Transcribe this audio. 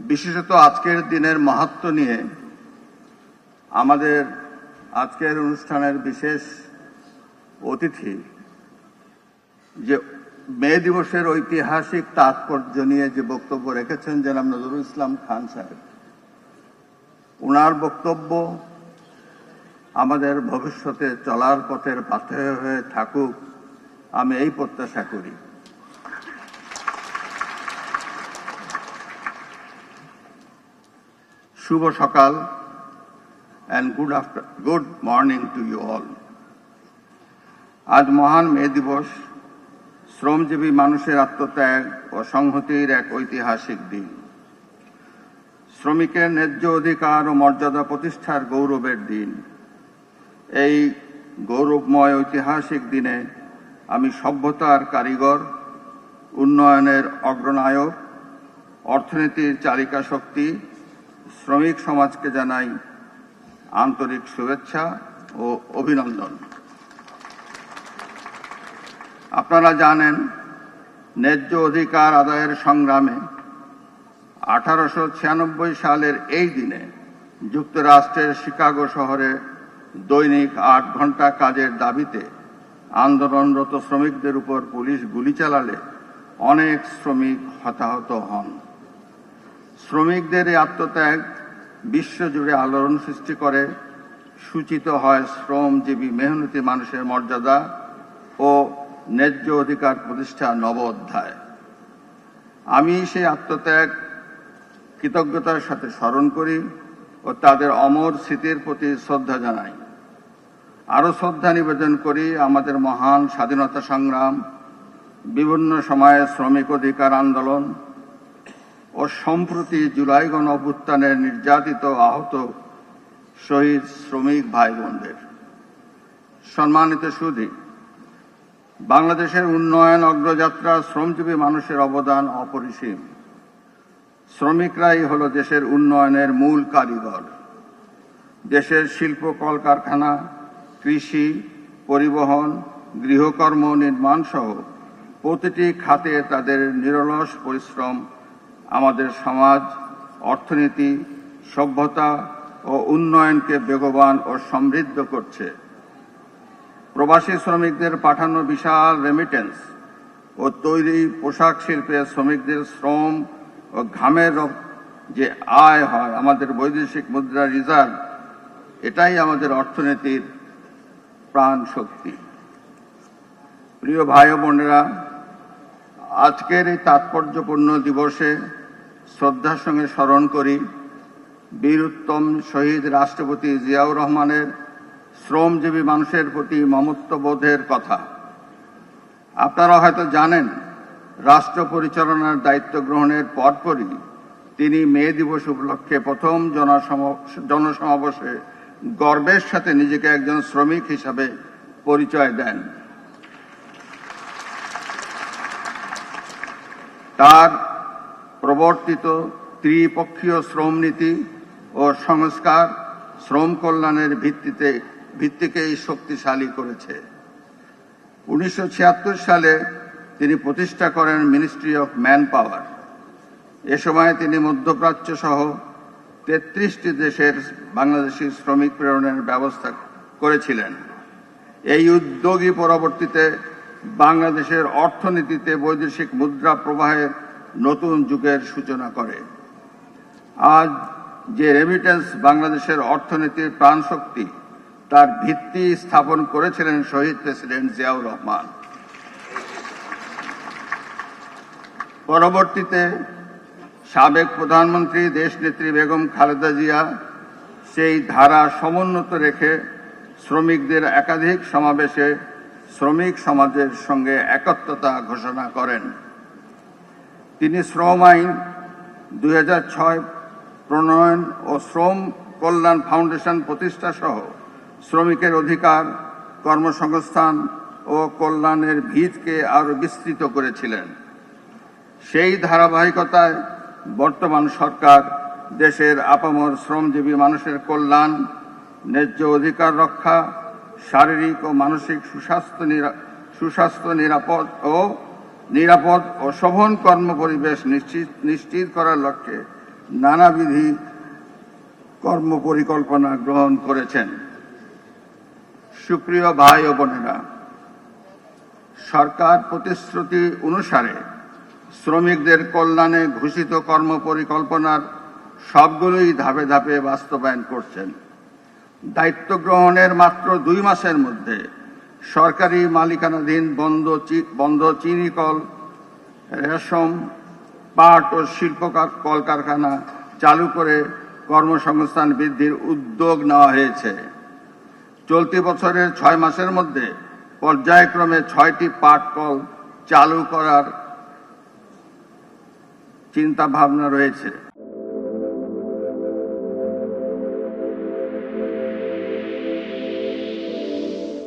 বিশেষত আজকের দিনের মাহাত্ম্য নিয়ে আমাদের আজকের অনুষ্ঠানের বিশেষ অতিথি যে মে দিবসের ঐতিহাসিক তাৎপর্য নিয়ে যে বক্তব্য রেখেছেন জনাব নজরুল ইসলাম খান সাহেব, ওনার বক্তব্য আমাদের ভবিষ্যতে চলার পথের পাথেয় হয়ে থাকুক, আমি এই প্রত্যাশা করি। শুভ সকাল and good morning to you all. আজ মহান মে দিবস শ্রমজীবী মানুষের আত্মত্যাগ ও সংহতির এক ঐতিহাসিক দিন। শ্রমিকের ন্যায্য অধিকার ও মর্যাদা প্রতিষ্ঠার গৌরবের দিন। এই গৌরবময় ঐতিহাসিক দিনে আমি সভ্যতার কারিগর, উন্নয়নের অগ্রনায়ক, অর্থনীতির চালিকা শক্তি শ্রমিক সমাজকে জানাই আন্তরিক শুভেচ্ছা ও অভিনন্দন। আপনারা জানেন, ন্যায্য অধিকার আদায়ের সংগ্রামে 1896 সালের এই দিনে যুক্তরাষ্ট্রের শিকাগো শহরে দৈনিক 8 ঘন্টা কাজের দাবিতে আন্দোলনরত শ্রমিকদের উপর পুলিশ গুলি চালালে অনেক শ্রমিক হতাহত হন। শ্রমিকদের এই আত্মত্যাগ বিশ্বজুড়ে আলোড়ন সৃষ্টি করে। সূচিত হয় শ্রমজীবী মেহনতি মানুষের মর্যাদা ও ন্যায্য অধিকার প্রতিষ্ঠার নব অধ্যায়। আমি সেই আত্মত্যাগ কৃতজ্ঞতার সাথে স্মরণ করি ও তাদের অমর স্মৃতির প্রতি শ্রদ্ধা জানাই। আরও শ্রদ্ধা নিবেদন করি আমাদের মহান স্বাধীনতা সংগ্রাম, বিভিন্ন সময়ে শ্রমিক অধিকার আন্দোলন ও সম্প্রতি জুলাই গণ অভ্যুত্থানের নির্যাতিত আহত শহীদ শ্রমিক ভাই বোনদের। সম্মানিত সুধী, বাংলাদেশের উন্নয়ন অগ্রযাত্রা শ্রমজীবী মানুষের অবদান অপরিসীম। শ্রমিকরাই হল দেশের উন্নয়নের মূল কারিগর। দেশের শিল্প কলকারখানা, কৃষি, পরিবহন, গৃহকর্ম, নির্মাণ সহ প্রতিটি খাতে তাদের নিরলস পরিশ্রম আমাদের সমাজ, অর্থনীতি, সভ্যতা ও উন্নয়নকে বেগবান ও সমৃদ্ধ করছে। প্রবাসী শ্রমিকদের পাঠানো বিশাল রেমিটেন্স ও তৈরি পোশাক শিল্পে শ্রমিকদের শ্রম ও ঘামের যে আয় হয়, আমাদের বৈদেশিক মুদ্রা রিজার্ভ, এটাই আমাদের অর্থনীতির প্রাণ শক্তি। প্রিয় ভাই ও বোনেরা, আজকের এই তাৎপর্যপূর্ণ দিবসে শ্রদ্ধার সঙ্গে স্মরণ করি বীরোত্তম শহীদ রাষ্ট্রপতি জিয়াউর রহমানের শ্রমজীবী মানুষের প্রতি মমত্ববোধের কথা। আপনারা হয়তো জানেন, রাষ্ট্র পরিচালনার দায়িত্ব গ্রহণের পরপরই তিনি মে দিবস উপলক্ষে প্রথম জনসমাবেশে গর্বের সাথে নিজেকে একজন শ্রমিক হিসাবে পরিচয় দেন। তার প্রবর্তিত ত্রিপক্ষীয় শ্রম নীতি ও সংস্কার শ্রম কল্যাণের ভিত্তিকেই শক্তিশালী করেছে। 1976 সালে তিনি প্রতিষ্ঠা করেন মিনিস্ট্রি অফ ম্যান পাওয়ার। এ সময় তিনি মধ্যপ্রাচ্য সহ 33টি দেশের বাংলাদেশি শ্রমিক প্রেরণের ব্যবস্থা করেছিলেন। এই উদ্যোগই পরবর্তীতে বাংলাদেশের অর্থনীতিতে বৈদেশিক মুদ্রা প্রবাহের নতুন যুগের সূচনা করে। আজ যে রেমিটেন্স বাংলাদেশের অর্থনীতির প্রাণশক্তি, তার ভিত্তি স্থাপন করেছিলেন শহীদ প্রেসিডেন্ট জিয়াউর রহমান। পরবর্তীতে সাবেক প্রধানমন্ত্রী দেশনেত্রী বেগম খালেদা জিয়া সেই ধারা সমুন্নত রেখে শ্রমিকদের একাধিক সমাবেশে শ্রমিক সমাজের সঙ্গে একত্রতা ঘোষণা করেন। তিনি শ্রম আইন 2006 প্রণয়ন ও শ্রম কল্যাণ ফাউন্ডেশন প্রতিষ্ঠা সহ শ্রমিকের অধিকার, কর্মসংস্থান ও কল্যাণের ভিতকে আরও বিস্তৃত করেছিলেন। সেই ধারাবাহিকতায় বর্তমান সরকার দেশের আপামর শ্রমজীবী মানুষের কল্যাণ, ন্যায্য অধিকার রক্ষা, শারীরিক ও মানসিক সুস্বাস্থ্য, নিরাপদ ও শোভন কর্মপরিবেশ নিশ্চিত করার লক্ষ্যে নানাবিধি কর্মপরিকল্পনা গ্রহণ করেছেন। সুপ্রিয় ভাই ও বোনেরা, সরকার প্রতিশ্রুতি অনুসারে শ্রমিকদের কল্যাণে ঘোষিত কর্মপরিকল্পনার সবগুলোই ধাপে ধাপে বাস্তবায়ন করছেন। দায়িত্ব গ্রহণের মাত্র 2 মাসের মধ্যে সরকারি মালিকানাধীন বন্ধ চিনি কল, রেশম, পাট ও শিল্প কলকারখানা চালু করে কর্মসংস্থান বৃদ্ধির উদ্যোগ নেওয়া হয়েছে। চলতি বছরের 6 মাসের মধ্যে পর্যায়ক্রমে 6টি পাট কল চালু করার চিন্তা ভাবনা রয়েছে।